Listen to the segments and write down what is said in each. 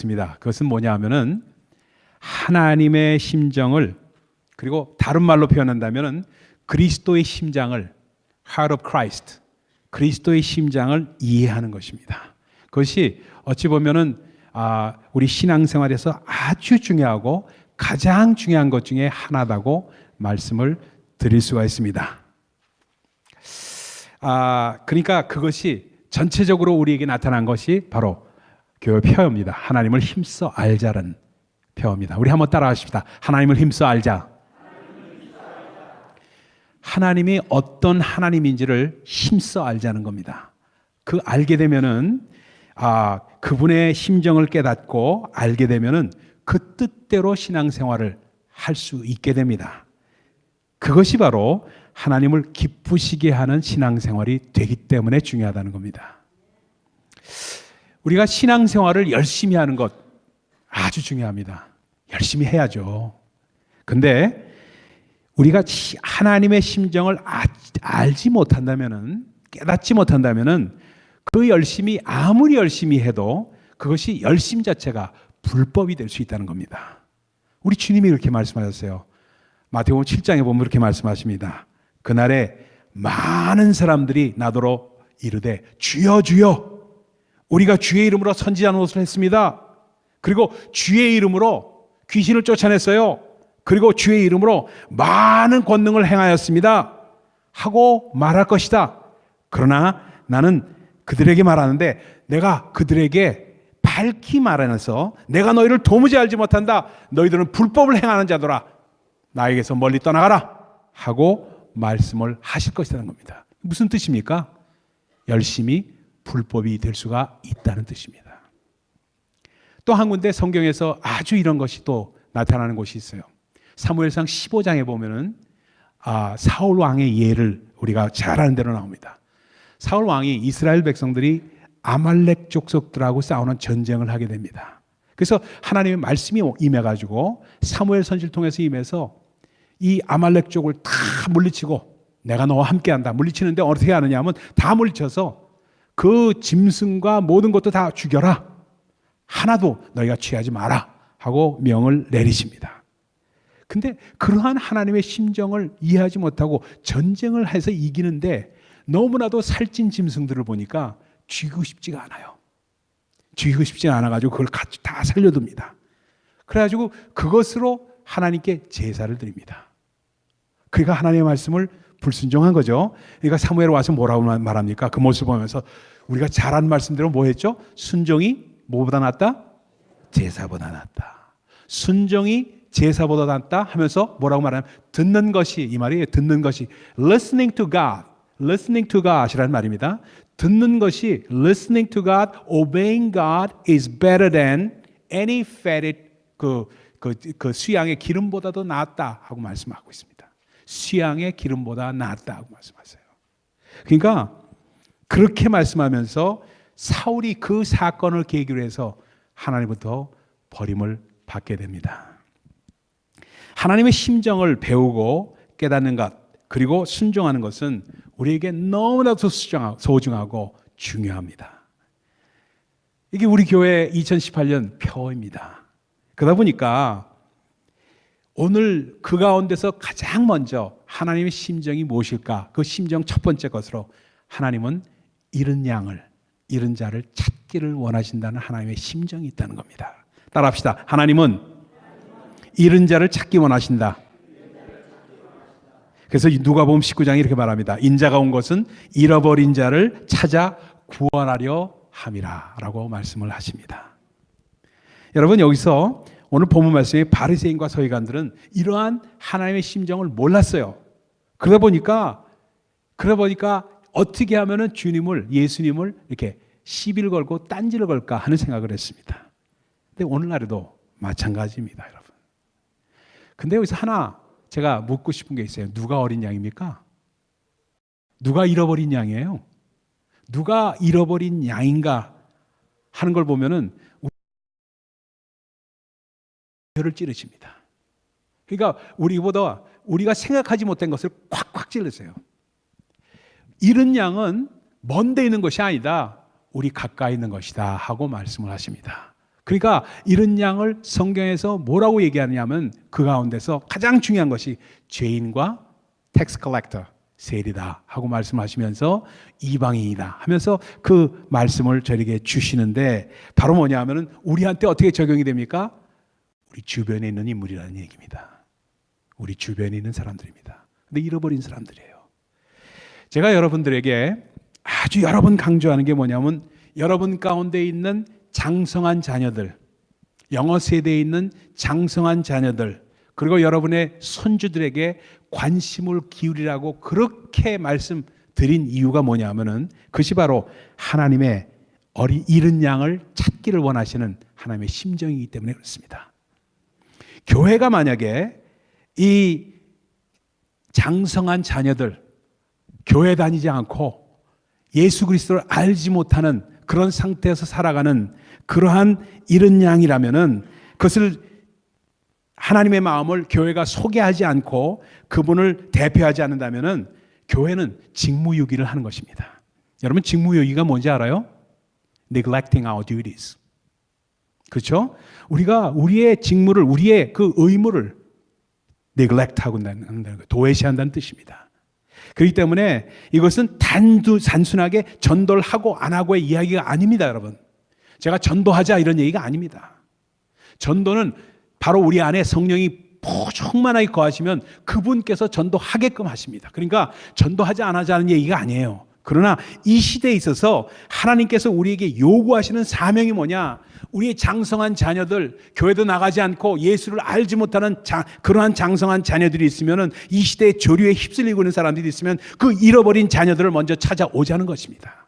있습니다. 그것은 뭐냐 하면은 하나님의 심정을, 그리고 다른 말로 표현한다면은 그리스도의 심장을, Heart of Christ, 그리스도의 심장을 이해하는 것입니다. 그것이 어찌 보면은 우리 신앙생활에서 아주 중요하고 가장 중요한 것 중에 하나다고 말씀을 드릴 수가 있습니다. 그러니까 그것이 전체적으로 우리에게 나타난 것이 바로 교회 표어입니다. 하나님을 힘써 알자는 표어입니다. 우리 한번 따라하십시다. 하나님을 힘써 알자. 하나님이 어떤 하나님인지를 힘써 알자는 겁니다. 그 알게 되면은 그분의 심정을 깨닫고 알게 되면은 그 뜻대로 신앙생활을 할 수 있게 됩니다. 그것이 바로 하나님을 기쁘시게 하는 신앙생활이 되기 때문에 중요하다는 겁니다. 우리가 신앙생활을 열심히 하는 것 아주 중요합니다. 열심히 해야죠. 근데 우리가 하나님의 심정을 알지 못한다면은, 깨닫지 못한다면은 그 열심히 아무리 열심히 해도 그것이 열심 자체가 불법이 될 수 있다는 겁니다. 우리 주님이 그렇게 말씀하셨어요. 마태복음 7장에 보면 그렇게 말씀하십니다. 그날에 많은 사람들이 나더러 이르되 주여 주여 우리가 주의 이름으로 선지자 노릇을 했습니다. 그리고 주의 이름으로 귀신을 쫓아냈어요. 그리고 주의 이름으로 많은 권능을 행하였습니다 하고 말할 것이다. 그러나 나는 그들에게 말하는데 내가 그들에게 밝히 말하면서 내가 너희를 도무지 알지 못한다. 너희들은 불법을 행하는 자더라. 나에게서 멀리 떠나가라 하고 말씀을 하실 것이라는 겁니다. 무슨 뜻입니까? 열심히 불법이 될 수가 있다는 뜻입니다. 또 한 군데 성경에서 아주 이런 것이 또 나타나는 곳이 있어요. 사무엘상 15장에 보면은 사울 왕의 예를 우리가 잘 아는 대로 나옵니다. 사울 왕이 이스라엘 백성들이 아말렉 족속들하고 싸우는 전쟁을 하게 됩니다. 그래서 하나님의 말씀이 임해가지고 사무엘 선지를 통해서 임해서 이 아말렉 족을 다 물리치고 내가 너와 함께한다. 물리치는데 어떻게 하느냐 하면 다 물리쳐서 그 짐승과 모든 것도 다 죽여라. 하나도 너희가 취하지 마라 하고 명을 내리십니다. 근데 그러한 하나님의 심정을 이해하지 못하고 전쟁을 해서 이기는데 너무나도 살찐 짐승들을 보니까 죽이고 싶지가 않아요. 죽이고 싶지가 않아가지고 그걸 같이 다 살려둡니다. 그래가지고 그것으로 하나님께 제사를 드립니다. 그러니까 하나님의 말씀을 불순종한 거죠. 그러니까 사무엘 와서 뭐라고 말합니까? 그 모습을 보면서 우리가 잘한 말씀대로 뭐 했죠? 순종이 뭐보다 낫다? 제사보다 낫다. 순종이 제사보다 낫다 하면서 뭐라고 말하냐면 듣는 것이, 이 말이에요. 듣는 것이 listening to God, listening to God이라는 말입니다. 듣는 것이 listening to God, obeying God is better than any fatted 그 수양의 기름보다도 낫다 하고 말씀하고 있습니다. 수양의 기름보다 낫다 하고 말씀하세요. 그러니까 그렇게 말씀하면서 사울이 그 사건을 계기로 해서 하나님부터 버림을 받게 됩니다. 하나님의 심정을 배우고 깨닫는 것, 그리고 순종하는 것은 우리에게 너무나도 소중하고 중요합니다. 이게 우리 교회 2018년 표어입니다. 그러다 보니까 오늘 그 가운데서 가장 먼저 하나님의 심정이 무엇일까? 그 심정 첫 번째 것으로 하나님은 잃은 양을, 잃은 자를 찾기를 원하신다는 하나님의 심정이 있다는 겁니다. 따라합시다. 하나님은 잃은 자를 찾기 원하신다. 그래서 누가복음 19장이 이렇게 말합니다. 인자가 온 것은 잃어버린 자를 찾아 구원하려 함이라 라고 말씀을 하십니다. 여러분, 여기서 오늘 본문 말씀에 바리새인과 서기관들은 이러한 하나님의 심정을 몰랐어요. 그러다 보니까 어떻게 하면은 예수님을 이렇게 시비를 걸고 딴지를 걸까 하는 생각을 했습니다. 근데 오늘날에도 마찬가지입니다, 여러분. 근데 여기서 하나 제가 묻고 싶은 게 있어요. 누가 어린 양입니까? 누가 잃어버린 양이에요? 누가 잃어버린 양인가 하는 걸 보면은 혀를 찌르십니다. 그러니까 우리가 생각하지 못한 것을 콱콱 찔르세요. 잃은 양은 먼 데 있는 것이 아니다. 우리 가까이 있는 것이다 하고 말씀을 하십니다. 그러니까 이런 양을 성경에서 뭐라고 얘기하냐면 그 가운데서 가장 중요한 것이 죄인과 텍스 컬렉터, 세리다 하고 말씀하시면서 이방인이다 하면서 그 말씀을 저에게 주시는데 바로 뭐냐 하면은 우리한테 어떻게 적용이 됩니까? 우리 주변에 있는 인물이라는 얘기입니다. 우리 주변에 있는 사람들입니다. 근데 잃어버린 사람들이에요. 제가 여러분들에게 아주 여러 번 강조하는 게 뭐냐면 여러분 가운데 있는 장성한 자녀들, 영어 세대에 있는 장성한 자녀들, 그리고 여러분의 손주들에게 관심을 기울이라고 그렇게 말씀드린 이유가 뭐냐면은 그것이 바로 하나님의 잃은 양을 찾기를 원하시는 하나님의 심정이기 때문에 그렇습니다. 교회가 만약에 이 장성한 자녀들, 교회 다니지 않고 예수 그리스도를 알지 못하는 그런 상태에서 살아가는 그러한 잃은 양이라면은 그것을 하나님의 마음을 교회가 소개하지 않고 그분을 대표하지 않는다면은 교회는 직무유기를 하는 것입니다. 여러분 직무유기가 뭔지 알아요? Neglecting our duties. 그렇죠? 우리가 우리의 직무를, 우리의 그 의무를 neglect하고 한다는 거예요. 도외시한다는 뜻입니다. 그렇기 때문에 이것은 단순하게 전도를 하고 안 하고의 이야기가 아닙니다, 여러분. 제가 전도하자 이런 얘기가 아닙니다. 전도는 바로 우리 안에 성령이 충만하게 거하시면 그분께서 전도하게끔 하십니다. 그러니까 전도하지 않자는 얘기가 아니에요. 그러나 이 시대에 있어서 하나님께서 우리에게 요구하시는 사명이 뭐냐? 우리의 장성한 자녀들, 교회도 나가지 않고 예수를 알지 못하는 그러한 장성한 자녀들이 있으면 이 시대의 조류에 휩쓸리고 있는 사람들이 있으면 그 잃어버린 자녀들을 먼저 찾아오자는 것입니다.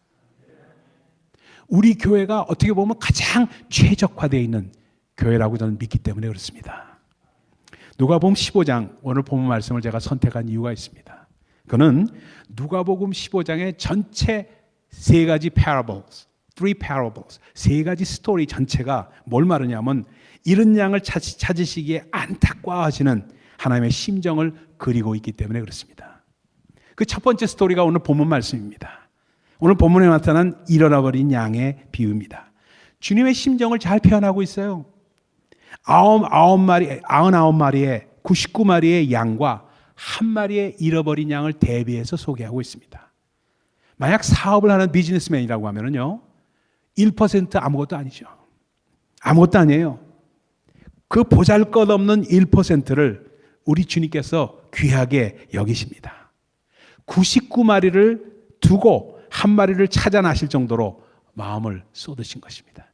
우리 교회가 어떻게 보면 가장 최적화되어 있는 교회라고 저는 믿기 때문에 그렇습니다. 누가복음 15장 오늘 본문 말씀을 제가 선택한 이유가 있습니다. 그는 누가복음 15장의 전체 세 가지 parables, three parables, 세 가지 스토리 전체가 뭘 말하냐면 잃은 양을 찾으시기에 안타까워하시는 하나님의 심정을 그리고 있기 때문에 그렇습니다. 그 첫 번째 스토리가 오늘 본문 말씀입니다. 오늘 본문에 나타난 잃어버린 양의 비유입니다. 주님의 심정을 잘 표현하고 있어요. 99마리의 99마리의 양과 한 마리의 잃어버린 양을 대비해서 소개하고 있습니다. 만약 사업을 하는 비즈니스맨이라고 하면요, 1% 아무것도 아니죠. 아무것도 아니에요. 그 보잘것없는 1%를 우리 주님께서 귀하게 여기십니다. 99마리를 두고 한 마리를 찾아나실 정도로 마음을 쏟으신 것입니다.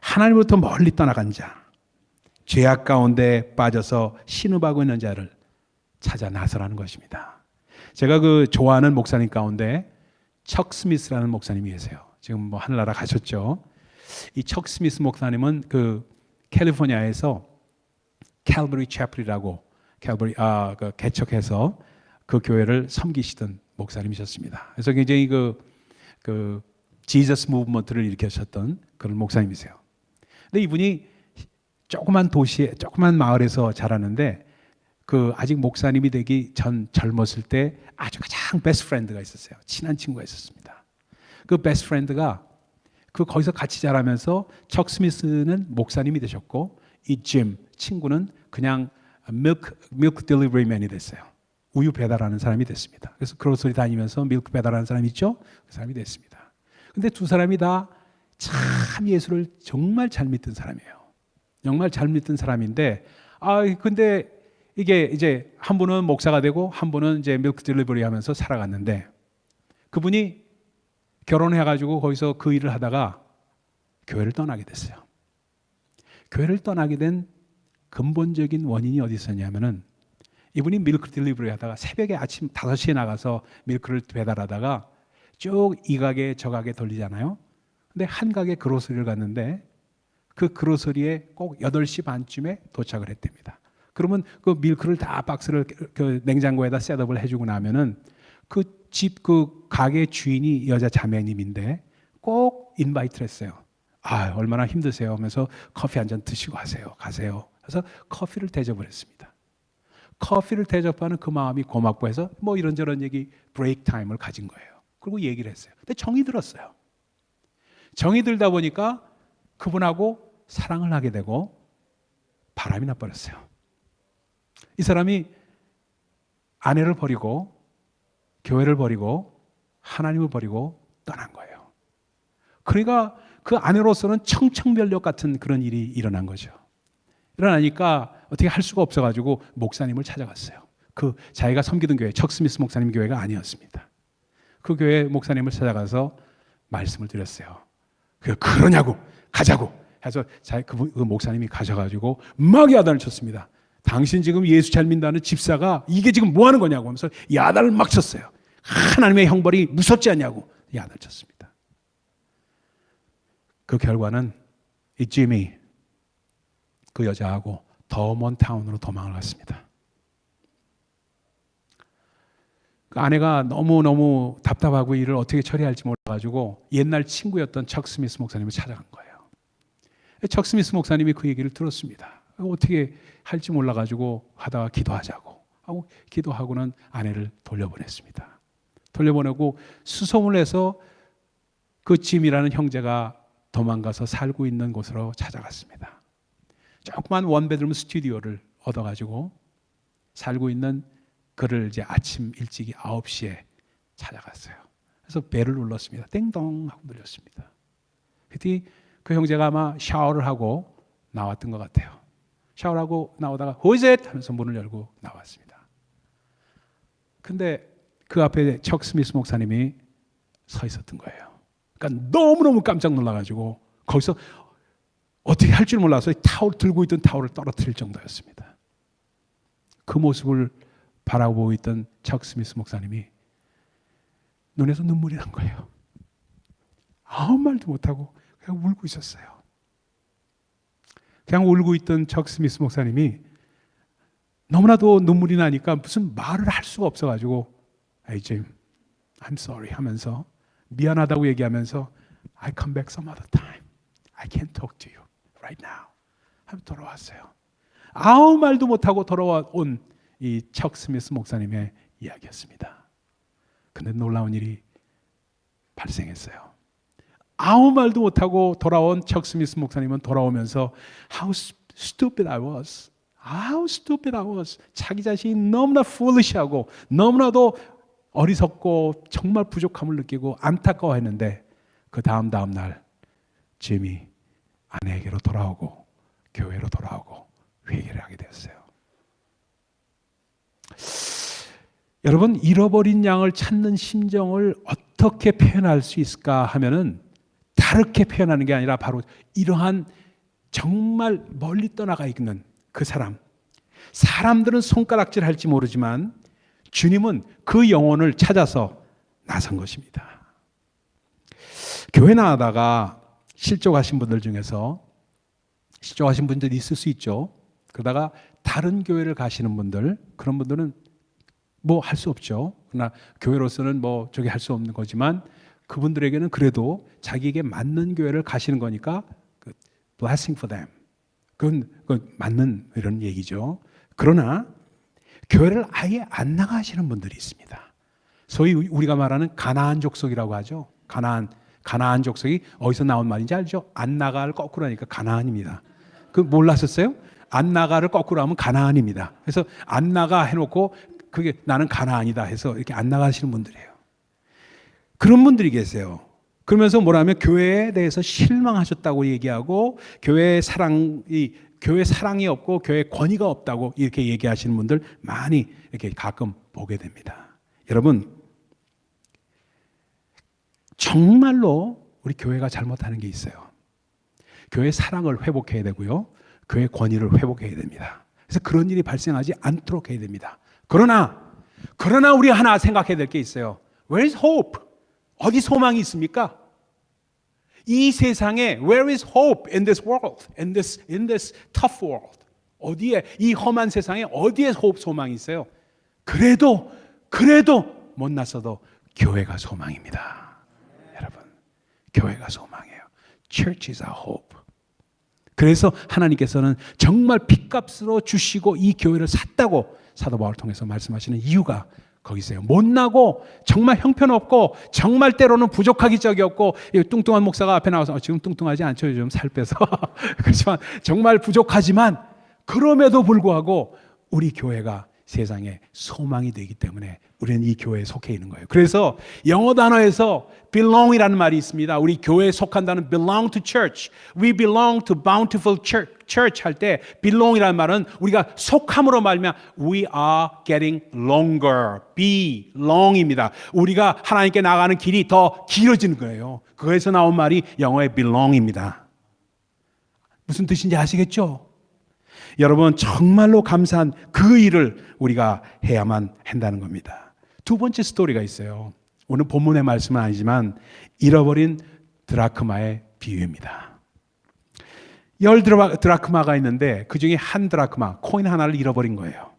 하나님으로부터 멀리 떠나간 자, 죄악 가운데 빠져서 신음하고 있는 자를 찾아 나서라는 것입니다. 제가 그 좋아하는 목사님 가운데 척 스미스라는 목사님이 계세요. 지금 뭐 하늘나라 가셨죠. 이 척 스미스 목사님은 그 캘리포니아에서 캘버리 채플이라고 그 개척해서 그 교회를 섬기시던 목사님이셨습니다. 그래서 굉장히 그 지저스 무브먼트를 일으키셨던 그런 목사님이세요. 근데 이분이 조그만 도시에, 조그만 마을에서 자랐는데 그 아직 목사님이 되기 전 젊었을 때 아주 가장 베스트 프렌드가 있었어요. 친한 친구가 있었습니다. 그 베스트 프렌드가 거기서 같이 자라면서 척 스미스는 목사님이 되셨고 이 짐 친구는 그냥 밀크 딜리버리맨이 됐어요. 우유 배달하는 사람이 됐습니다. 그래서 그로서리 다니면서 밀크 배달하는 사람 있죠? 그 사람이 됐습니다. 근데 두 사람이 다 참 예수를 정말 잘 믿던 사람이에요. 정말 잘 믿던 사람인데, 근데 이게 이제 한 분은 목사가 되고 한 분은 이제 밀크 딜리버리 하면서 살아갔는데 그분이 결혼해가지고 거기서 그 일을 하다가 교회를 떠나게 됐어요. 교회를 떠나게 된 근본적인 원인이 어디 있었냐면은 이분이 밀크 딜리버리 하다가 새벽에 아침 5시에 나가서 밀크를 배달하다가 쭉 이 가게 저 가게 돌리잖아요. 근데 한 가게 그로서리를 갔는데 그 그로서리에 꼭 8시 반쯤에 도착을 했답니다. 그러면 그 밀크를 다 박스를 그 냉장고에다 셋업을 해주고 나면은 그 집 그 가게 주인이 여자 자매님인데 꼭 인바이트를 했어요. 얼마나 힘드세요 하면서 커피 한 잔 드시고 가세요. 그래서 커피를 대접을 했습니다. 커피를 대접하는 그 마음이 고맙고 해서 뭐 이런저런 얘기 브레이크 타임을 가진 거예요. 그리고 얘기를 했어요. 근데 정이 들었어요. 정이 들다 보니까 그분하고 사랑을 하게 되고 바람이 나버렸어요. 이 사람이 아내를 버리고 교회를 버리고 하나님을 버리고 떠난 거예요. 그러니까 그 아내로서는 청천벽력 같은 그런 일이 일어난 거죠. 일어나니까 어떻게 할 수가 없어가지고 목사님을 찾아갔어요. 그 자기가 섬기던 교회, 척 스미스 목사님 교회가 아니었습니다. 그 교회 목사님을 찾아가서 말씀을 드렸어요. 그러냐고 가자고 해서 그 목사님이 가셔가지고 막 야단을 쳤습니다. 당신 지금 예수 잘 믿는다는 집사가 이게 지금 뭐 하는 거냐고 하면서 야단을 막 쳤어요. 하나님의 형벌이 무섭지 않냐고 야단을 쳤습니다. 그 결과는 이 짐이 그 여자하고 더 먼 타운으로 도망을 갔습니다. 그 아내가 너무너무 답답하고 일을 어떻게 처리할지 몰라가지고 옛날 친구였던 척 스미스 목사님을 찾아간 거예요. 척 스미스 목사님이 그 얘기를 들었습니다. 어떻게 할지 몰라가지고 하다가 기도하자고 하고 기도하고는 아내를 돌려보냈습니다. 돌려보내고 수소문을 해서 그 짐이라는 형제가 도망가서 살고 있는 곳으로 찾아갔습니다. 조그만 원베드룸 스튜디오를 얻어가지고 살고 있는 그를 이제 아침 일찍이 9시에 찾아갔어요. 그래서 벨을 눌렀습니다. 땡동 하고 눌렸습니다. 그때 그 형제가 아마 샤워를 하고 나왔던 것 같아요. 샤워를 하고 나오다가 Who is it? 하면서 문을 열고 나왔습니다. 근데 그 앞에 척 스미스 목사님이 서 있었던 거예요. 그러니까 너무너무 깜짝 놀라가지고 거기서 어떻게 할 줄 몰라서 타올 들고 있던 타올을 떨어뜨릴 정도였습니다. 그 모습을 바라보고 있던 척 스미스 목사님이 눈에서 눈물이 난 거예요. 아무 말도 못하고 그냥 울고 있었어요. 그냥 울고 있던 척 스미스 목사님이 너무나도 눈물이 나니까 무슨 말을 할 수가 없어가지고 Hey Jim, I'm sorry 하면서 미안하다고 얘기하면서 I come back some other time. I can't talk to you right now. 하면서 돌아왔어요. 아무 말도 못하고 돌아온 이 척 스미스 목사님의 이야기였습니다. 근데 놀라운 일이 발생했어요. 아무 말도 못하고 돌아온 척 스미스 목사님은 돌아오면서 How stupid I was. How stupid I was. 자기 자신이 너무나 foolish하고 너무나도 어리석고 정말 부족함을 느끼고 안타까워했는데 그 다음 날 짐이 아내에게로 돌아오고 교회로 돌아오고 회개를 하게 되었어요. 여러분, 잃어버린 양을 찾는 심정을 어떻게 표현할 수 있을까 하면은 다르게 표현하는 게 아니라 바로 이러한 정말 멀리 떠나가 있는 그 사람들은 손가락질 할지 모르지만 주님은 그 영혼을 찾아서 나선 것입니다. 교회 나가다가 실족하신 분들 중에서 실족하신 분들이 있을 수 있죠. 그러다가 다른 교회를 가시는 분들, 그런 분들은 뭐 할 수 없죠. 그러나 교회로서는 뭐 저기 할 수 없는 거지만 그분들에게는 그래도 자기에게 맞는 교회를 가시는 거니까 blessing for them. 그건 맞는 이런 얘기죠. 그러나 교회를 아예 안 나가시는 분들이 있습니다. 소위 우리가 말하는 가나안 족속이라고 하죠. 가나안 족속이 어디서 나온 말인지 알죠? 안 나가를 거꾸로 하니까 가나안입니다. 그 몰랐었어요? 안 나가를 거꾸로 하면 가나안입니다. 그래서 안 나가 해놓고 그게 나는 가나안이다 해서 이렇게 안 나가시는 분들이에요. 그런 분들이 계세요. 그러면서 뭐라면 교회에 대해서 실망하셨다고 얘기하고 교회 사랑이 없고 교회 권위가 없다고 이렇게 얘기하시는 분들 많이 이렇게 가끔 보게 됩니다. 여러분, 정말로 우리 교회가 잘못하는 게 있어요. 교회 사랑을 회복해야 되고요. 교회 권위를 회복해야 됩니다. 그래서 그런 일이 발생하지 않도록 해야 됩니다. 그러나 우리 하나 생각해야 될 게 있어요. Where is hope? 어디 소망이 있습니까? 이 세상에 Where is hope in this world? In this tough world? 어디에, 이 험한 세상에 어디에 소망이 있어요? 그래도 못났어도 교회가 소망입니다. 여러분, 교회가 소망이에요. Church is our hope. 그래서 하나님께서는 정말 핏값으로 주시고 이 교회를 샀다고 사도 바울을 통해서 말씀하시는 이유가 거기 있어요. 못나고 정말 형편없고 정말 때로는 부족하기 짝이 없고 뚱뚱한 목사가 앞에 나와서 지금 뚱뚱하지 않죠. 요즘 살 빼서. 그렇지만 정말 부족하지만 그럼에도 불구하고 우리 교회가 세상에 소망이 되기 때문에 우리는 이 교회에 속해 있는 거예요. 그래서 영어 단어에서 belong이라는 말이 있습니다. 우리 교회에 속한다는 belong to church. We belong to bountiful church 할 때 belong이라는 말은 우리가 속함으로 말하면 we are getting longer. belong입니다. 우리가 하나님께 나가는 길이 더 길어지는 거예요. 그거에서 나온 말이 영어의 belong입니다. 무슨 뜻인지 아시겠죠? 여러분 정말로 감사한 그 일을 우리가 해야만 한다는 겁니다. 두 번째 스토리가 있어요. 오늘 본문의 말씀은 아니지만 잃어버린 드라크마의 비유입니다. 10 드라크마가 있는데 그 중에 한 드라크마, 코인 하나를 잃어버린 거예요.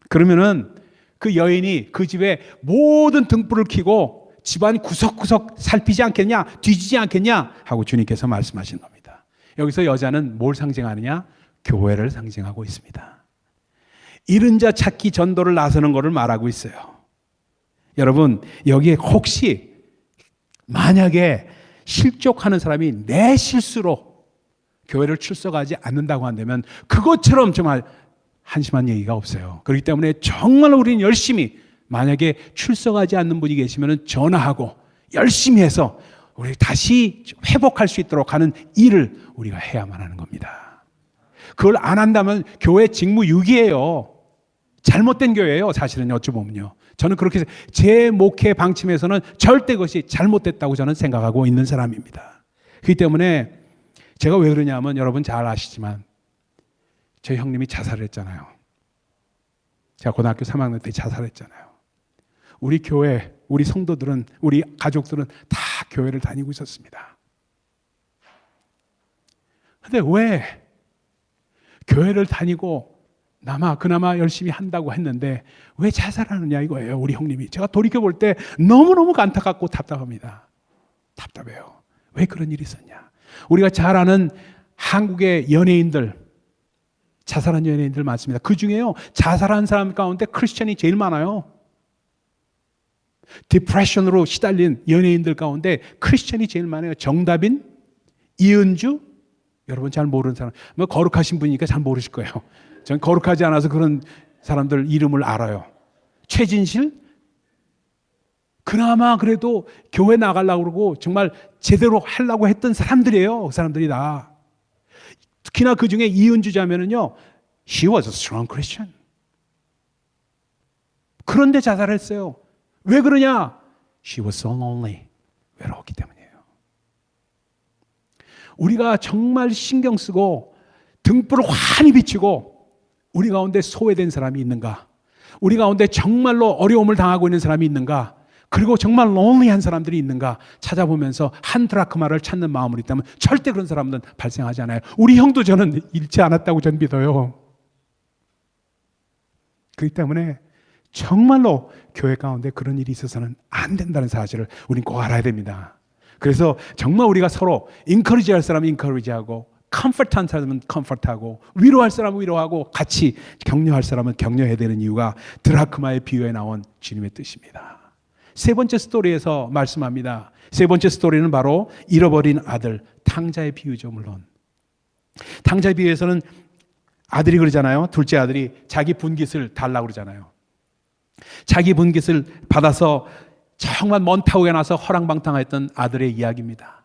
그러면은 그 여인이 그 집에 모든 등불을 켜고 집안 구석구석 살피지 않겠냐, 뒤지지 않겠냐 하고 주님께서 말씀하신 겁니다. 여기서 여자는 뭘 상징하느냐? 교회를 상징하고 있습니다. 잃은 자 찾기 전도를 나서는 것을 말하고 있어요. 여러분 여기에 혹시 만약에 실족하는 사람이 내 실수로 교회를 출석하지 않는다고 한다면 그것처럼 정말 한심한 얘기가 없어요. 그렇기 때문에 정말 우리는 열심히 만약에 출석하지 않는 분이 계시면 전화하고 열심히 해서 우리 다시 회복할 수 있도록 하는 일을 우리가 해야만 하는 겁니다. 그걸 안 한다면 교회 직무유기예요. 잘못된 교회예요. 사실은 여쭤보면요. 저는 그렇게 제 목회 방침에서는 절대 그것이 잘못됐다고 저는 생각하고 있는 사람입니다. 그렇기 때문에 제가 왜 그러냐면 여러분 잘 아시지만 저희 형님이 자살했잖아요. 제가 고등학교 3학년 때 자살했잖아요. 우리 교회, 우리 성도들은, 우리 가족들은 다 교회를 다니고 있었습니다. 근데 왜 교회를 다니고 그나마 열심히 한다고 했는데 왜 자살하느냐 이거예요. 우리 형님이. 제가 돌이켜볼 때 너무너무 안타깝고 답답합니다. 답답해요. 왜 그런 일이 있었냐. 우리가 잘 아는 한국의 연예인들, 자살한 연예인들 많습니다. 그 중에요 자살한 사람 가운데 크리스천이 제일 많아요. 디프레션으로 시달린 연예인들 가운데 크리스천이 제일 많아요. 정다빈, 이은주, 여러분 잘 모르는 사람, 뭐 거룩하신 분이니까 잘 모르실 거예요. 전 거룩하지 않아서 그런 사람들 이름을 알아요. 최진실, 그나마 그래도 교회 나가려고 그러고 정말 제대로 하려고 했던 사람들이에요. 그 사람들이 다. 특히나 그 중에 이은주 자매는요, she was a strong Christian. 그런데 자살했어요. 왜 그러냐? She was so lonely. 외로웠기 때문이에요. 우리가 정말 신경 쓰고 등불을 환히 비추고 우리 가운데 소외된 사람이 있는가? 우리 가운데 정말로 어려움을 당하고 있는 사람이 있는가? 그리고 정말 론리한 사람들이 있는가? 찾아보면서 한 드라크마를 찾는 마음으로 있다면 절대 그런 사람들은 발생하지 않아요. 우리 형도 저는 잃지 않았다고 전 믿어요. 그렇기 때문에 정말로 교회 가운데 그런 일이 있어서는 안 된다는 사실을 우리는 꼭 알아야 됩니다. 그래서 정말 우리가 서로 인커리지 할 사람은 인커리지하고 컴포트한 사람은 컴포트하고 위로할 사람은 위로하고 같이 격려할 사람은 격려해야 되는 이유가 드라크마의 비유에 나온 주님의 뜻입니다. 세 번째 스토리에서 말씀합니다. 세 번째 스토리는 바로 잃어버린 아들, 탕자의 비유죠. 물론 탕자의 비유에서는 아들이 그러잖아요. 둘째 아들이 자기 분깃을 달라고 그러잖아요. 자기 분깃을 받아서 정말 먼 타국에 나서 허랑방탕했던 아들의 이야기입니다.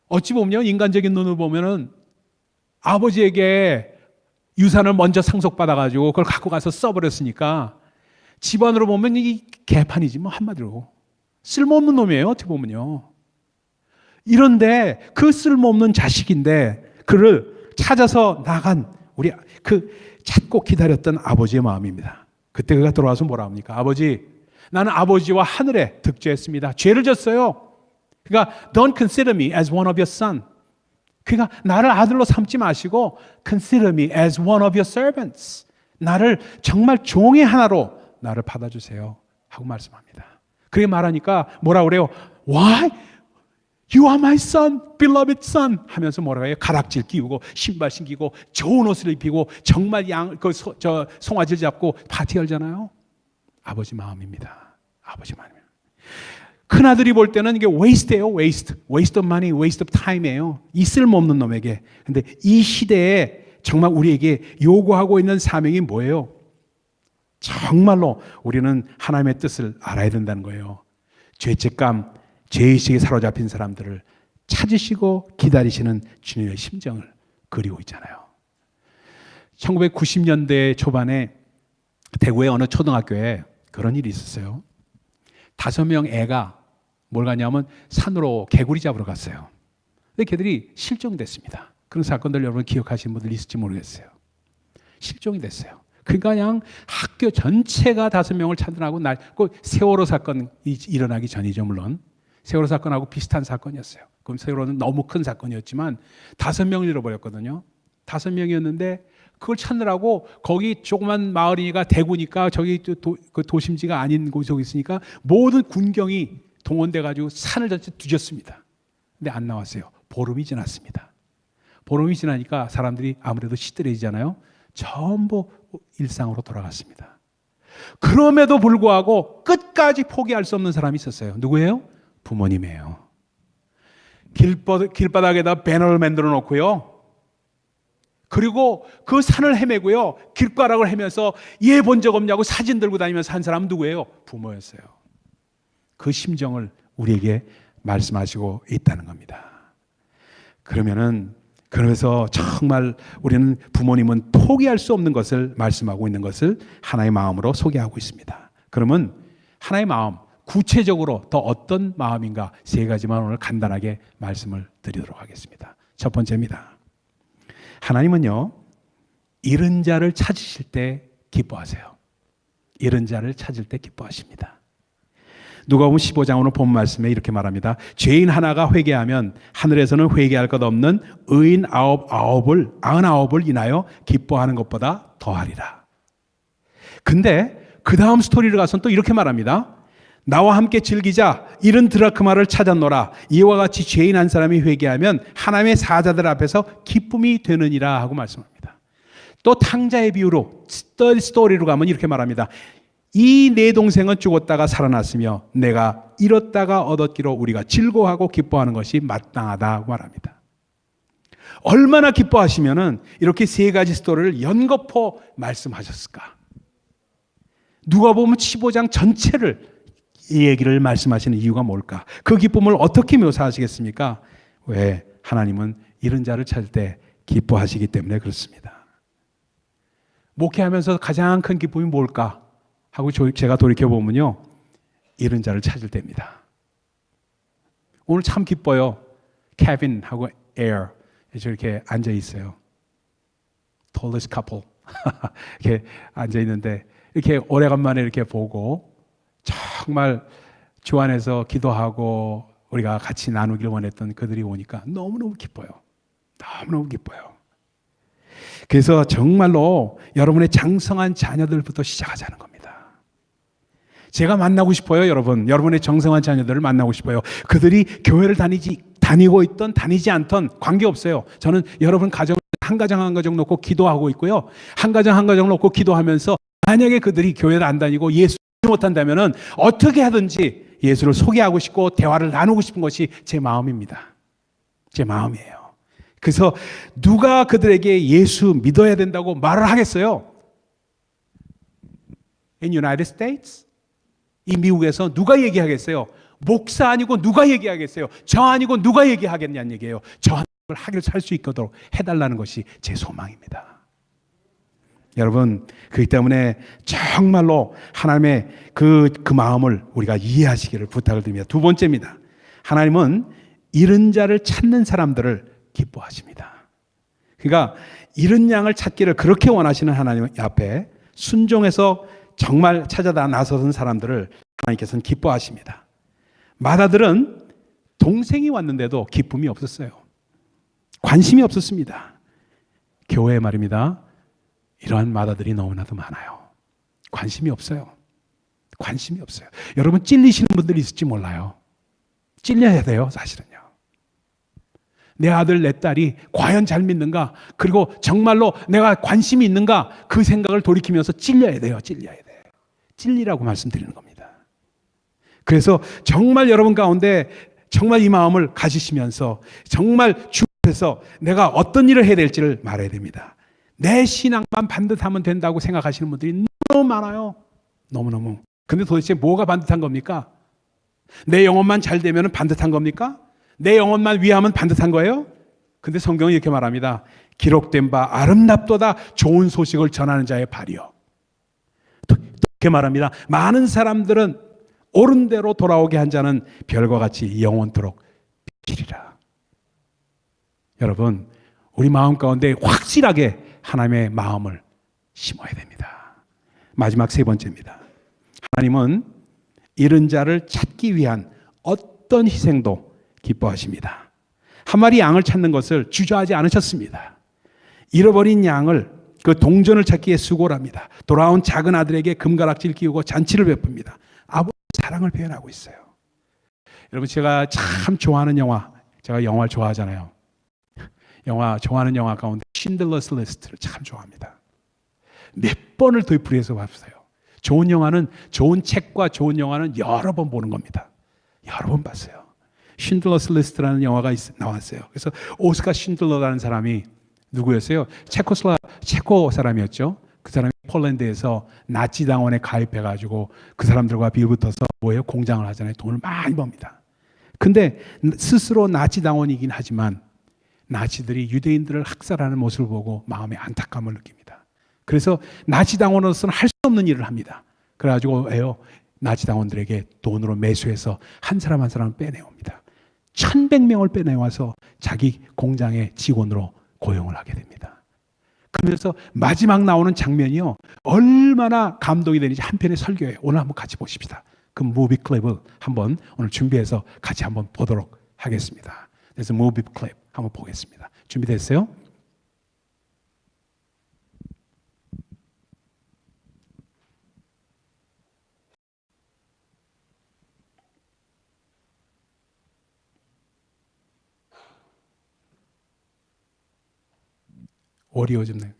어찌 보면 인간적인 눈으로 보면은 아버지에게 유산을 먼저 상속받아가지고 그걸 갖고 가서 써버렸으니까 집안으로 보면 이 개판이지 뭐 한마디로 쓸모없는 놈이에요. 어떻게 보면요. 이런데 그 쓸모없는 자식인데 그를 찾아서 나간 우리 그 찾고 기다렸던 아버지의 마음입니다. 그때 그가 돌아와서 뭐라 합니까? 아버지, 나는 아버지와 하늘에 득죄했습니다. 죄를 졌어요. 그러니까 don't consider me as one of your son. 그러니까 나를 아들로 삼지 마시고 consider me as one of your servants. 나를 정말 종의 하나로 나를 받아주세요 하고 말씀합니다. 그렇게 말하니까 뭐라 그래요? Why? You are my son, beloved son 하면서 뭐라고 해요? 가락질 끼우고 신발 신기고 좋은 옷을 입히고 정말 송아지를 잡고 파티 열잖아요. 아버지 마음입니다. 아버지 마음이에요. 큰아들이 볼 때는 이게 waste예요. waste of money, waste of time이에요. 이 쓸모없는 놈에게. 근데 이 시대에 정말 우리에게 요구하고 있는 사명이 뭐예요? 정말로 우리는 하나님의 뜻을 알아야 된다는 거예요. 죄책감, 죄의식에 사로잡힌 사람들을 찾으시고 기다리시는 주님의 심정을 그리고 있잖아요. 1990년대 초반에 대구의 어느 초등학교에 그런 일이 있었어요. 5명 애가 뭘 가냐면 산으로 개구리 잡으러 갔어요. 근데 걔들이 실종됐습니다. 그런 사건들 여러분 기억하시는 분들 있을지 모르겠어요. 실종이 됐어요. 그러니까 그냥 학교 전체가 5명을 찾으라고 그 세월호 사건이 일어나기 전이죠, 물론. 세월호 사건하고 비슷한 사건이었어요. 그럼 세월호는 너무 큰 사건이었지만 5명을 잃어버렸거든요. 5명이었는데 그걸 찾느라고 거기 조그만 마을이니까 대구니까 저기 그 도심지가 아닌 곳에 있으니까 모든 군경이 동원돼 가지고 산을 전체 뒤졌습니다. 근데 안 나왔어요. 보름이 지났습니다. 보름이 지나니까 사람들이 아무래도 시들해지잖아요. 전부 일상으로 돌아갔습니다. 그럼에도 불구하고 끝까지 포기할 수 없는 사람이 있었어요. 누구예요? 부모님이에요. 길바닥에다 배너를 만들어 놓고요. 그리고 그 산을 헤매고요. 길가락을 헤매서 얘 본 적 없냐고 사진 들고 다니면서 한 사람은 누구예요? 부모였어요. 그 심정을 우리에게 말씀하시고 있다는 겁니다. 그래서 정말 우리는 부모님은 포기할 수 없는 것을 말씀하고 있는 것을 하나의 마음으로 소개하고 있습니다. 그러면 하나의 마음, 구체적으로 더 어떤 마음인가 3가지만 오늘 간단하게 말씀을 드리도록 하겠습니다. 첫 번째입니다. 하나님은요, 잃은 자를 찾으실 때 기뻐하세요. 잃은 자를 찾을 때 기뻐하십니다. 누가복음 15장 오늘 본 말씀에 이렇게 말합니다. 죄인 하나가 회개하면 하늘에서는 회개할 것 없는 의인 99을 인하여 기뻐하는 것보다 더하리라. 근데 그 다음 스토리를 가서는 또 이렇게 말합니다. 나와 함께 즐기자. 잃은 드라크마를 찾았노라. 이와 같이 죄인 한 사람이 회개하면 하나님의 사자들 앞에서 기쁨이 되느니라 하고 말씀합니다. 또 탕자의 비유로 스토리로 가면 이렇게 말합니다. 이 내 동생은 죽었다가 살아났으며 내가 잃었다가 얻었기로 우리가 즐거워하고 기뻐하는 것이 마땅하다고 말합니다. 얼마나 기뻐하시면은 이렇게 3가지 스토리를 연거푸 말씀하셨을까? 누가복음 15장 전체를 이 얘기를 말씀하시는 이유가 뭘까? 그 기쁨을 어떻게 묘사하시겠습니까? 왜? 하나님은 잃은 자를 찾을 때 기뻐하시기 때문에 그렇습니다. 목회하면서 가장 큰 기쁨이 뭘까? 하고 제가 돌이켜보면요, 잃은 자를 찾을 때입니다. 오늘 참 기뻐요. 케빈하고 에어 이렇게 앉아 있어요. tallest couple 이렇게 앉아 있는데 이렇게 오래간만에 이렇게 보고 정말 주 안에서 기도하고 우리가 같이 나누기를 원했던 그들이 오니까 너무너무 기뻐요. 너무너무 기뻐요. 그래서 정말로 여러분의 장성한 자녀들부터 시작하자는 겁니다. 제가 만나고 싶어요, 여러분. 여러분의 정성한 자녀들을 만나고 싶어요. 그들이 교회를 다니고 있던 다니지 않던 관계없어요. 저는 여러분 가정을 한 가정 한 가정 놓고 기도하고 있고요. 한 가정 한 가정 놓고 기도하면서 만약에 그들이 교회를 안 다니고 예수 못한다면은 어떻게 하든지 예수를 소개하고 싶고 대화를 나누고 싶은 것이 제 마음입니다. 제 마음이에요. 그래서 누가 그들에게 예수 믿어야 된다고 말을 하겠어요? In United States? 이 미국에서 누가 얘기하겠어요? 목사 아니고 누가 얘기하겠어요? 저 아니고 누가 얘기하겠냐는 얘기예요. 저 하기를 살 수 있도록 해달라는 것이 제 소망입니다. 여러분, 그렇기 때문에 정말로 하나님의 그 마음을 우리가 이해하시기를 부탁을 드립니다. 2번째입니다. 하나님은 잃은 자를 찾는 사람들을 기뻐하십니다. 그러니까 잃은 양을 찾기를 그렇게 원하시는 하나님 앞에 순종해서 정말 찾아다 나서는 사람들을 하나님께서는 기뻐하십니다. 마다들은 동생이 왔는데도 기쁨이 없었어요. 관심이 없었습니다. 교회에 말입니다. 이러한 마다들이 너무나도 많아요. 관심이 없어요. 관심이 없어요. 여러분 찔리시는 분들이 있을지 몰라요. 찔려야 돼요, 사실은요. 내 아들, 내 딸이 과연 잘 믿는가? 그리고 정말로 내가 관심이 있는가? 그 생각을 돌이키면서 찔려야 돼요. 찔려야 돼요. 진리라고 말씀드리는 겁니다. 그래서 정말 여러분 가운데 정말 이 마음을 가지시면서 정말 주 앞에서 내가 어떤 일을 해야 될지를 말해야 됩니다. 내 신앙만 반듯하면 된다고 생각하시는 분들이 너무 많아요. 너무너무. 근데 도대체 뭐가 반듯한 겁니까? 내 영혼만 잘 되면 반듯한 겁니까? 내 영혼만 위하면 반듯한 거예요? 근데 성경이 이렇게 말합니다. 기록된 바 아름답도다 좋은 소식을 전하는 자의 발이요. 또 이렇게 말합니다. 많은 사람들은 옳은 대로 돌아오게 한 자는 별과 같이 영원토록 비리라. 여러분, 우리 마음 가운데 확실하게 하나님의 마음을 심어야 됩니다. 마지막 세 번째입니다. 하나님은 잃은 자를 찾기 위한 어떤 희생도 기뻐하십니다. 한 마리 양을 찾는 것을 주저하지 않으셨습니다. 잃어버린 양을 그 동전을 찾기에 수고를 합니다. 돌아온 작은 아들에게 금가락지를 끼우고 잔치를 베풉니다. 아버지의 사랑을 표현하고 있어요. 여러분, 제가 참 좋아하는 영화, 제가 영화를 좋아하잖아요. 좋아하는 영화 가운데 신들러스 리스트를 참 좋아합니다. 몇 번을 되풀이해서 봤어요. 좋은 영화는, 좋은 책과 좋은 영화는 여러 번 보는 겁니다. 여러 번 봤어요. 신들러스 리스트라는 영화가 나왔어요. 그래서 오스카 신들러라는 사람이 누구였어요? 체코 사람이었죠. 그 사람이 폴란드에서 나치 당원에 가입해가지고 그 사람들과 빌붙어서 뭐예요? 공장을 하잖아요. 돈을 많이 법니다. 근데 스스로 나치 당원이긴 하지만 나치들이 유대인들을 학살하는 모습을 보고 마음에 안타까움을 느낍니다. 그래서 나치 당원으로서는 할 수 없는 일을 합니다. 그래가지고 나치 당원들에게 돈으로 매수해서 한 사람 한 사람을 빼내옵니다. 1,100명을 빼내와서 자기 공장의 직원으로 고용을 하게 됩니다. 그러면서 마지막 나오는 장면이요, 얼마나 감동이 되는지 한 편의 설교예요. 오늘 한번 같이 보십시다. 그 무비 클립을 한번 오늘 준비해서 같이 한번 보도록 하겠습니다. 그래서 무비 클립 한번 보겠습니다. 준비됐어요? 오디오 좀 내.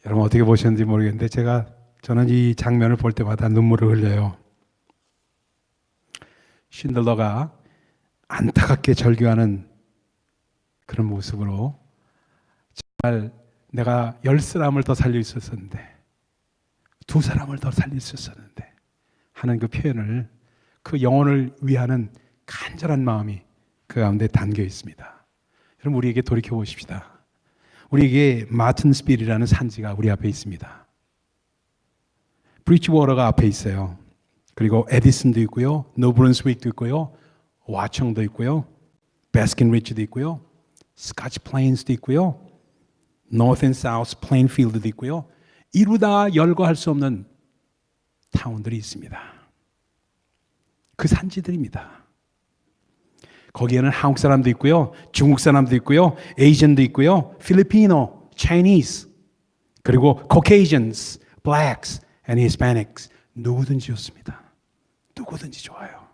여러분 어떻게 보셨는지 모르겠는데 저는 이 장면을 볼 때마다 눈물을 흘려요. 쉰들러가 안타깝게 절규하는 그런 모습으로 정말 내가 10사람을 더 살릴 수 있었는데 2사람을 더 살릴 수 있었는데 하는 그 표현을, 그 영혼을 위하는 간절한 마음이 그 가운데 담겨 있습니다. 여러분 우리에게 돌이켜 보십시다. 우리에게 마틴스빌이라는 산지가 우리 앞에 있습니다. 브리지워터가 앞에 있어요. 그리고 에디슨도 있고요, 노브런스윅도 있고요, 와청도 있고요, 베스킨리치도 있고요, 스카치 플레인스도 있고요, 노스 앤 사우스 플레인필드도 있고요. 이루다 열거할 수 없는 타운들이 있습니다. 그 산지들입니다. 거기에는 한국 사람도 있고요, 중국 사람도 있고요, 에이전도 있고요, 필리피노, 차이니스, 그리고 Caucasians, Blacks and Hispanics, 누구든지 좋습니다. 누구든지 좋아요.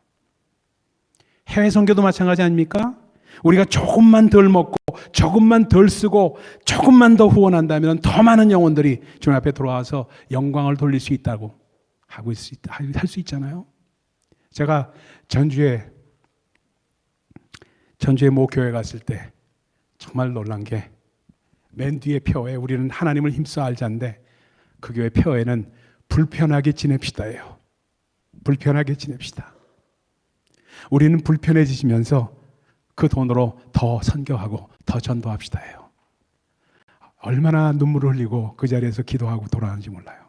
해외 선교도 마찬가지 아닙니까? 우리가 조금만 덜 먹고 조금만 덜 쓰고 조금만 더 후원한다면 더 많은 영혼들이 주님 앞에 돌아와서 영광을 돌릴 수 있다고 할 수 있잖아요. 제가 전주에 모 교회 갔을 때 정말 놀란 게, 맨 뒤에 표에 우리는 하나님을 힘써 알자인데 그 교회 표에는 불편하게 지냅시다예요. 불편하게 지냅시다. 우리는 불편해지시면서 그 돈으로 더 선교하고 더 전도합시다예요. 얼마나 눈물을 흘리고 그 자리에서 기도하고 돌아가는지 몰라요.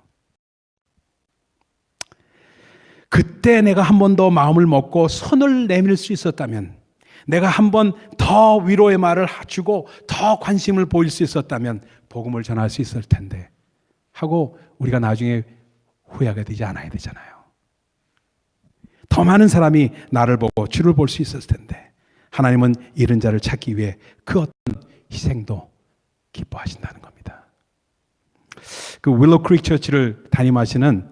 그때 내가 한 번 더 마음을 먹고 손을 내밀 수 있었다면, 내가 한 번 더 위로의 말을 주고 더 관심을 보일 수 있었다면 복음을 전할 수 있을 텐데 하고 우리가 나중에 후회하게 되지 않아야 되잖아요. 더 많은 사람이 나를 보고 주를 볼 수 있었을 텐데 하나님은 잃은 자를 찾기 위해 그 어떤 희생도 기뻐하신다는 겁니다. 그 윌로우 크릭 처치를 담임하시는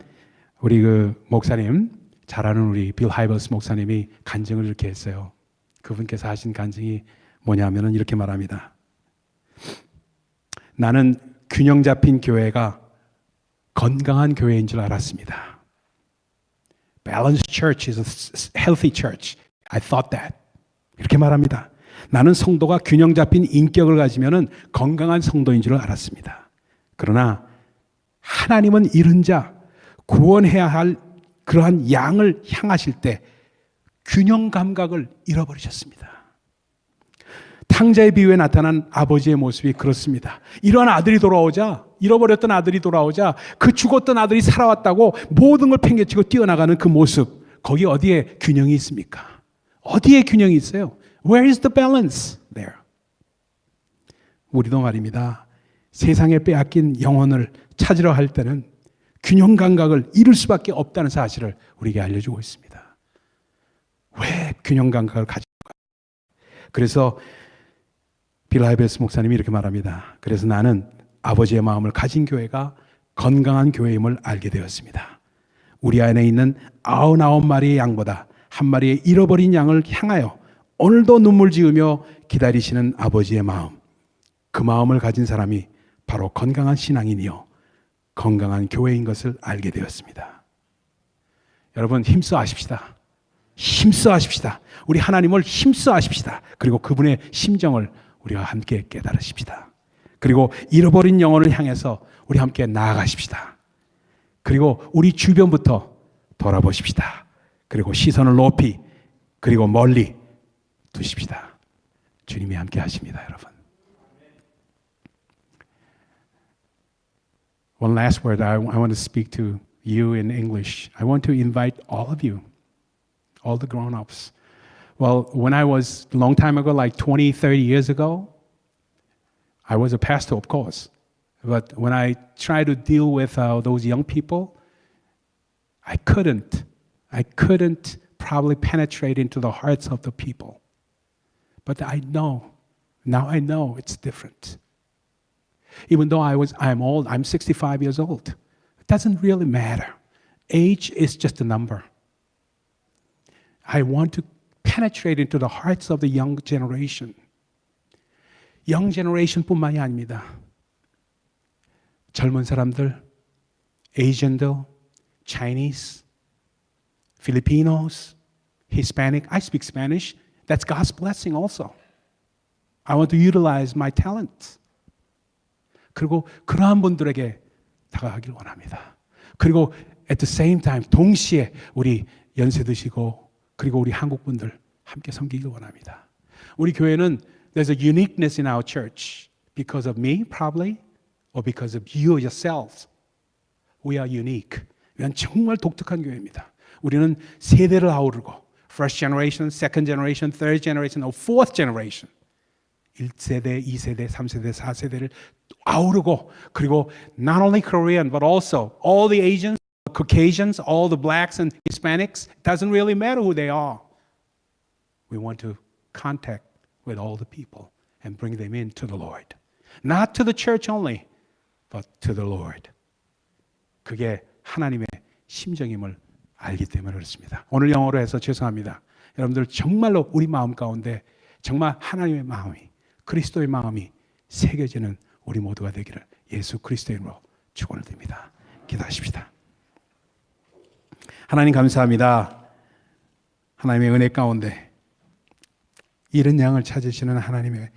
우리 그 목사님, 잘 아는 우리 빌 하이버스 목사님이 간증을 이렇게 했어요. 그분께서 하신 간증이 뭐냐면은 이렇게 말합니다. 나는 균형 잡힌 교회가 건강한 교회인 줄 알았습니다. Balanced church is a healthy church. I thought that. 이렇게 말합니다. 나는 성도가 균형 잡힌 인격을 가지면은 건강한 성도인 줄 알았습니다. 그러나 하나님은 잃은 자, 구원해야 할 그러한 양을 향하실 때 균형 감각을 잃어버리셨습니다. 탕자의 비유에 나타난 아버지의 모습이 그렇습니다. 이러한 아들이 돌아오자, 잃어버렸던 아들이 돌아오자 그 죽었던 아들이 살아왔다고 모든 걸 팽개치고 뛰어나가는 그 모습, 거기 어디에 균형이 있습니까? 어디에 균형이 있어요? Where is the balance? There. 우리도 말입니다. 세상에 빼앗긴 영혼을 찾으려 할 때는 균형 감각을 잃을 수밖에 없다는 사실을 우리에게 알려주고 있습니다. 왜 균형 감각을 가질까? 그래서 빌 하이버스 목사님이 이렇게 말합니다. 그래서 나는 아버지의 마음을 가진 교회가 건강한 교회임을 알게 되었습니다. 우리 안에 있는 99마리의 양보다 한 마리의 잃어버린 양을 향하여 오늘도 눈물 지으며 기다리시는 아버지의 마음, 그 마음을 가진 사람이 바로 건강한 신앙인이요 건강한 교회인 것을 알게 되었습니다. 여러분 힘써 하십시다. 힘써 하십시다. 우리 하나님을 힘써 하십시다. 그리고 그분의 심정을 우리가 함께 깨달으십시다. 그리고 잃어버린 영혼을 향해서 우리 함께 나아가십시다. 그리고 우리 주변부터 돌아보십시다. 그리고 시선을 높이 그리고 멀리 두십시다. 주님이 함께 하십니다, 여러분. One last word I want to speak to you in English. I want to invite all of you, all the grown-ups. Well, when I was a long time ago, like 20, 30 years ago, I was a pastor, of course. But when I try to deal with those young people, I couldn't probably penetrate into the hearts of the people. But now I know it's different. Even though I'm old, I'm 65 years old. It doesn't really matter. Age is just a number. I want to penetrate into the hearts of the young generation. Young generation뿐만이 아닙니다. 젊은 사람들, Asian들, Chinese, Filipinos, Hispanic. I speak Spanish. That's God's blessing also. I want to utilize my talent. 그리고 그러한 분들에게 다가가길 원합니다. 그리고 at the same time 동시에 우리 연세 드시고 그리고 우리 한국 분들 함께 섬기길 원합니다. 우리 교회는 there's a uniqueness in our church because of me probably or because of you yourselves. We are unique. 우리는 정말 독특한 교회입니다. 우리는 세대를 아우르고 first generation, second generation, third generation, or fourth generation 1세대, 2세대, 3세대, 4세대를 아우르고 그리고 not only Korean but also all the Asians, Caucasians, all the blacks and Hispanics, it doesn't really matter who they are. We want to contact with all the people and bring them into the Lord. Not to the church only, but to the Lord. 그게 하나님의 심정임을 알기 때문에 그렇습니다. 오늘 영어로 해서 죄송합니다. 여러분들 정말로 우리 마음 가운데 정말 하나님의 마음이 그리스도의 마음이 새겨지는 우리 모두가 되기를 예수 그리스도의 이름으로 축원을 드립니다. 기도하십시다. 하나님 감사합니다. 하나님의 은혜 가운데 이른 양을 찾으시는 하나님의